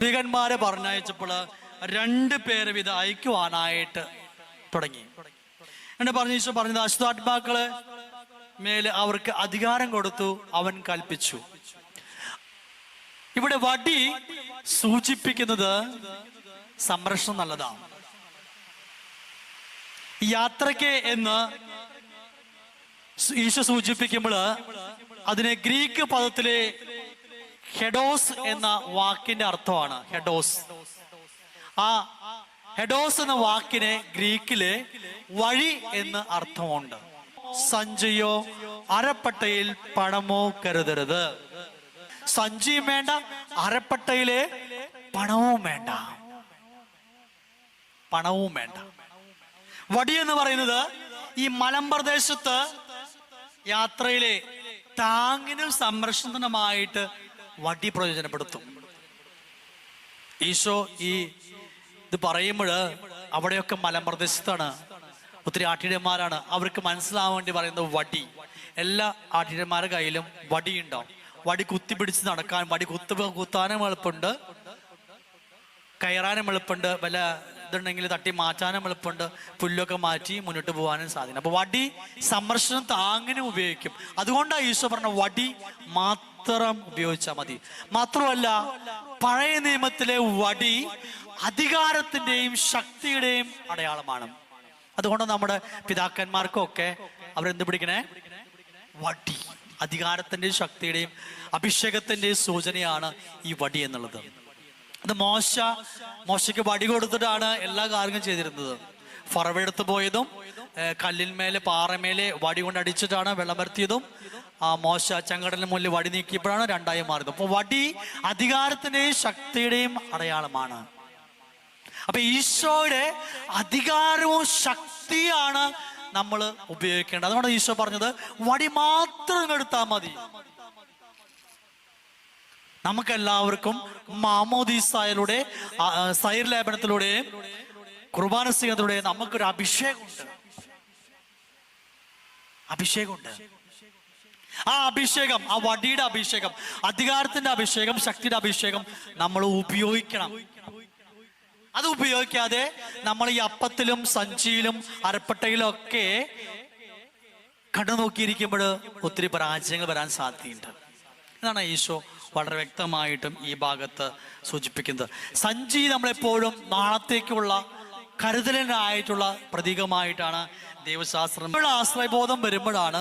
സ്ത്രീകന്മാരെ പറഞ്ഞയച്ചപ്പോൾ 2 പേരെ വിധ അയക്കുവാനായിട്ട് തുടങ്ങി. എന്നെ പറഞ്ഞത് അശുദ്ധാത്മാക്കളെ മേലെ അവർക്ക് അധികാരം കൊടുത്തു. അവൻ കൽപ്പിച്ചു. ഇവിടെ വടി സൂചിപ്പിക്കുന്നത് സംരക്ഷണം നല്ലതാണ്. യാത്രയ്ക്ക് എന്ന് ഈശോ സൂചിപ്പിക്കുമ്പോൾ അതിനെ ഗ്രീക്ക് പദത്തിലെ ഹെഡോസ് എന്ന വാക്കിന്റെ അർത്ഥമാണ്. ഹെഡോസ് എന്ന വാക്കിന് ഗ്രീക്കിലെ വഴി എന്ന് അർത്ഥമുണ്ട്. സഞ്ചിയോ അരപ്പട്ടയിൽ പണമോ കരുതരുത്. സഞ്ചിയും വേണ്ട, അരപ്പട്ടയിലെ പണവും വേണ്ട. വടി എന്ന് പറയുന്നത് ഈ മലമ്പ്രദേശത്ത് യാത്രയിലെ താങ്ങിനും സംരക്ഷണത്തിനുമായിട്ട് വടി പ്രയോജനപ്പെടുത്തും. ഈശോ ഇത് പറയുമ്പോൾ അവിടെയൊക്കെ മലമ്പ്രദേശത്താണ്, ഒത്തിരി ആട്ടിടയന്മാരാണ്. അവർക്ക് മനസ്സിലാവാൻ വേണ്ടി പറയുന്നത് വടി. എല്ലാ ആട്ടിടയന്മാരുടെ കയ്യിലും വടി ഉണ്ടാവും. വടി കുത്തിപ്പിടിച്ച് നടക്കാൻ, വടി കുത്താനും എളുപ്പമുണ്ട്, കയറാനും എളുപ്പമുണ്ട്, വല്ല ഇതുണ്ടെങ്കിൽ തട്ടി മാറ്റാനും എളുപ്പമുണ്ട്, പുല്ലൊക്കെ മാറ്റി മുന്നോട്ട് പോകാനും സാധിക്കും. അപ്പൊ വടി സംരക്ഷണം താങ്ങിനും ഉപയോഗിക്കും. അതുകൊണ്ടാണ് ഈശോ പറഞ്ഞ വടി മാത്രം ഉപയോഗിച്ചാൽ മതി. മാത്രമല്ല, പഴയ നിയമത്തിലെ വടി അധികാരത്തിന്റെയും ശക്തിയുടെയും അടയാളമാണ്. അതുകൊണ്ട് നമ്മുടെ പിതാക്കന്മാർക്കൊക്കെ അവരെന്ത് പിടിക്കണേ? വടി. അധികാരത്തിന്റെയും ശക്തിയുടെയും അഭിഷേകത്തിന്റെയും സൂചനയാണ് ഈ വടി എന്നുള്ളത്. അത് മോശയ്ക്ക് വടി കൊടുത്തിട്ടാണ് എല്ലാ കാര്യങ്ങളും ചെയ്തിരുന്നത്. ഫറവെടുത്ത് പോയതും കല്ലിന്മേലെ പാറമേലെ വടി കൊണ്ട് അടിച്ചിട്ടാണ് വെള്ളം വരുത്തിയതും. മോശ ചെങ്കടലിന് മുന്നിൽ വടി നീക്കിയപ്പോഴാണ് 2ആയി മാറിയത്. അപ്പൊ വടി അധികാരത്തിന്റെയും ശക്തിയുടെയും അടയാളമാണ്. അപ്പൊ ഈശോയുടെ അധികാരവും ശക്തിയാണ് നമ്മൾ ഉപയോഗിക്കേണ്ടത്. അതുകൊണ്ട് ഈശോ പറഞ്ഞത് വടി മാത്രം എടുത്താൽ മതി. നമുക്കെല്ലാവർക്കും മാമോദീസായിലൂടെ, സൈർ ലേപനത്തിലൂടെ, കുർബാന സ്വീകരണത്തിലൂടെ നമുക്കൊരു അഭിഷേകമുണ്ട്. ആ അഭിഷേകം, ആ വടിയുടെ അഭിഷേകം, അധികാരത്തിന്റെ അഭിഷേകം, ശക്തിയുടെ അഭിഷേകം നമ്മൾ ഉപയോഗിക്കണം. അത് ഉപയോഗിക്കാതെ നമ്മൾ ഈ അപ്പത്തിലും സഞ്ചിയിലും അരപ്പട്ടയിലും ഒക്കെ കണ്ടു നോക്കിയിരിക്കുമ്പോൾ ഒത്തിരി പരാജയങ്ങൾ വരാൻ സാധ്യതയുണ്ട്. ഇതാണ് ഈശോ വളരെ വ്യക്തമായിട്ടും ഈ ഭാഗത്ത് സൂചിപ്പിക്കുന്നത്. സഞ്ചി നമ്മളെപ്പോഴും നാളത്തേക്കുള്ള കരുതലിനായിട്ടുള്ള പ്രതീകമായിട്ടാണ് ദൈവശാസ്ത്രം. ആശ്രയബോധം വരുമ്പോഴാണ്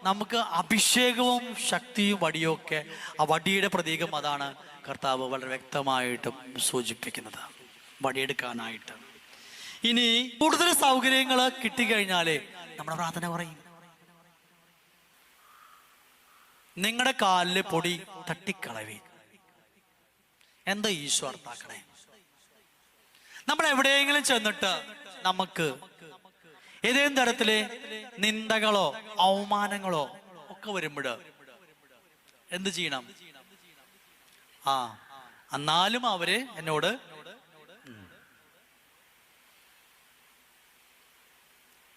നമുക്ക് അഭിഷേകവും ശക്തിയും വടിയും ഒക്കെ, ആ വടിയുടെ പ്രതീകം അതാണ് കർത്താവ് വളരെ വ്യക്തമായിട്ടും സൂചിപ്പിക്കുന്നത്, വടിയെടുക്കാനായിട്ട്. ഇനി കൂടുതൽ സൗകര്യങ്ങൾ കിട്ടിക്കഴിഞ്ഞാലേ നമ്മുടെ പ്രാർത്ഥന പറയും. നിങ്ങളുടെ കാലില് പൊടി തട്ടിക്കളവി. എന്താ ഈശോ അർത്ഥാക്കണേ? നമ്മൾ എവിടെയെങ്കിലും ചെന്നിട്ട് നമുക്ക് ഏതെങ്കിലും തരത്തില് നിന്ദകളോ അവമാനങ്ങളോ ഒക്കെ വരുമ്പോൾ എന്ത് ചെയ്യണം? എന്നാലും അവര് എന്നോട്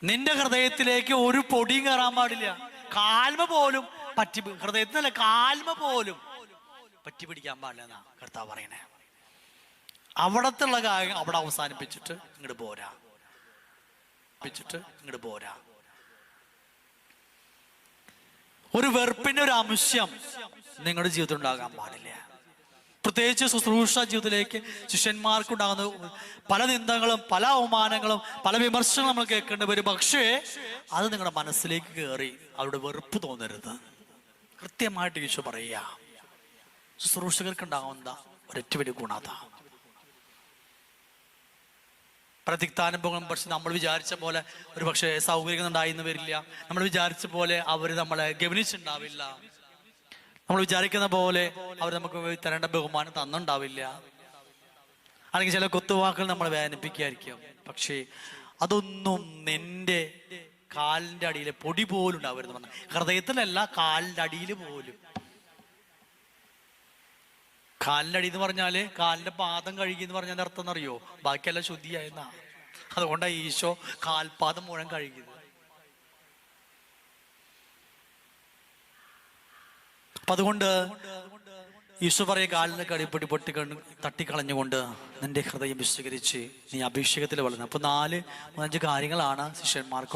നിന്റെ ഹൃദയത്തിലേക്ക് ഒരു പൊടിയും കയറാൻ പാടില്ല. കാൽമ പോലും ഹൃദയത്തിനല്ല, കാൽമ പോലും പറ്റി പിടിക്കാൻ പാടില്ല എന്നാ കർത്താവ് പറയണേ. അവിടത്തുള്ള കാര്യം അവിടെ അവസാനിപ്പിച്ചിട്ട് ഇങ്ങോട്ട് പോരാ. ഒരു വെറുപ്പിന്റെ ഒരു അംശം നിങ്ങളുടെ ജീവിതത്തിൽ ഉണ്ടാകാൻ പാടില്ല. പ്രത്യേകിച്ച് ശുശ്രൂഷ ജീവിതത്തിലേക്ക് ശിഷ്യന്മാർക്കുണ്ടാകുന്ന പല നിന്ദകളും, പല അവമാനങ്ങളും, പല വിമർശനങ്ങളും നമ്മൾ കേൾക്കേണ്ടി വരും. പക്ഷേ അത് നിങ്ങളുടെ മനസ്സിലേക്ക് കയറി അവരുടെ വെറുപ്പ് തോന്നരുത്. കൃത്യമായിട്ട് ഈശോ പറയുക, ശുശ്രൂഷകർക്ക് ഉണ്ടാകുന്ന ഒരൊറ്റ വലിയ ഗുണത പ്രതിക്താനുഭവങ്ങളും. പക്ഷെ നമ്മൾ വിചാരിച്ച പോലെ ഒരു പക്ഷേ സൗകര്യങ്ങൾ ഉണ്ടായിന്ന് വരില്ല. നമ്മൾ വിചാരിച്ച പോലെ അവർ നമ്മളെ ഗവനിച്ചിട്ടുണ്ടാവില്ല. നമ്മൾ വിചാരിക്കുന്ന പോലെ അവർ നമുക്ക് തരേണ്ട ബഹുമാനം തന്നുണ്ടാവില്ല. അല്ലെങ്കിൽ ചില കുത്തുവാക്കുകൾ നമ്മളെ വേദനിപ്പിക്കായിരിക്കും. പക്ഷേ അതൊന്നും നിന്റെ കാലിന്റെ അടിയിൽ പൊടി പോലും ഉണ്ടാവരുത് പറഞ്ഞ, ഹൃദയത്തിലല്ല, കാലിന്റെ അടിയിൽ പോലും. കാലിന്റെ അടി എന്ന് പറഞ്ഞാല് കാലിന്റെ പാദം കഴുകി എന്ന് പറഞ്ഞാൽ അർത്ഥം എന്നറിയോ? ബാക്കിയെല്ലാം ശുദ്ധിയായെന്നാ. അതുകൊണ്ടാണ് ഈശോ കാൽപാദം മുഴുവൻ കഴുകിയത്. അപ്പൊ അതുകൊണ്ട് ഈശോ പറയ കാലിന് കടിപ്പൊടി തട്ടിക്കളഞ്ഞുകൊണ്ട് നിന്റെ ഹൃദയം വിശുദ്ധീകരിച്ച് നീ അഭിഷേകത്തിൽ വളർന്നു. അപ്പൊ 4-5 കാര്യങ്ങളാണ് ശിഷ്യന്മാർക്ക്